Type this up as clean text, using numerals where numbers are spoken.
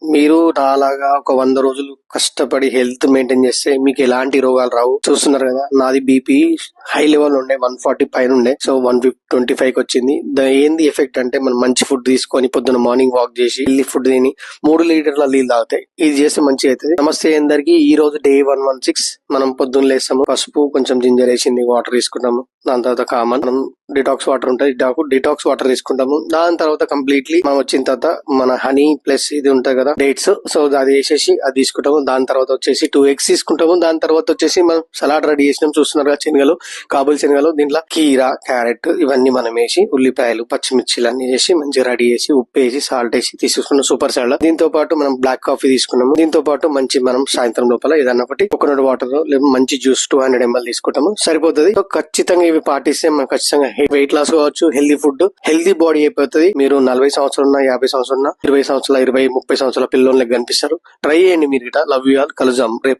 మీరు నాలాగా ఒక 100 రోజులు కష్టపడి హెల్త్ మెయింటైన్ చేస్తే మీకు ఎలాంటి రోగాలు రావు. చూస్తున్నారు కదా, నాది బీపీ హై లెవెల్ ఉండే 140 పైన ఉండే. సో 125 కి వచ్చింది. ఏంది ఎఫెక్ట్ అంటే మనం మంచి ఫుడ్ తీసుకొని పొద్దున మార్నింగ్ వాక్ చేసి హెల్తీ ఫుడ్ తిని 3 లీటర్ల నీళ్ళు తాగుతాయి. ఇది చేస్తే మంచిగా అవుతుంది. నమస్తే అందరికి. ఈ రోజు డే 116. మనం పొద్దున్న లేస్తాము, పసుపు కొంచెం జింజర్ వేసింది వాటర్ తీసుకుంటాము. దాని తర్వాత కామన్ మనం డిటాక్స్ వాటర్ ఉంటాయి, డిటాక్స్ వాటర్ తీసుకుంటాము. దాని తర్వాత కంప్లీట్లీ మనం వచ్చిన తర్వాత మన హనీ ప్లస్ ఇది ఉంటాయి కదా డేట్స్, సో అది వేసేసి అది తీసుకుంటాము. దాని తర్వాత వచ్చేసి 2 eggs తీసుకుంటాము. దాని తర్వాత వచ్చేసి మనం సలాడ్ రెడీ చేసినాం. చూస్తున్నారు కదా, శనగలు, కాబుల్ శనగలు, దీంట్లో కీరా, క్యారెట్ ఇవన్నీ మనం వేసి ఉల్లిపాయలు, పచ్చిమిర్చిలు అన్ని వేసి మంచిగా రెడీ చేసి ఉప్పు వేసి సాల్ట్ వేసి తీసుకున్నాం. Super salad. దీంతో పాటు మనం బ్లాక్ కాఫీ తీసుకున్నాము. దీంతో పాటు మంచి మనం సాయంత్రం లోపల ఏదన్నా ఒకటి కోకోనట్ వాటర్ లేదా మంచి జ్యూస్ 200 ml తీసుకుంటాము, సరిపోతుంది. సో ఖచ్చితంగా ఇవి పాటిస్తే మనం ఖచ్చితంగా వెయిట్ లాస్ కావచ్చు, హెల్దీ ఫుడ్, హెల్దీ బాడీ అయిపోతుంది. మీరు 40 సంవత్సరాలు ఉన్నా, 50 సంవత్సరాలు ఉన్నా, 20 సంవత్సరాల 20-30 సంవత్సరాల పిల్లలకి కనిపిస్తారు. ట్రై చేయండి మీరు. Love you all. కలుద్దాం రేపు.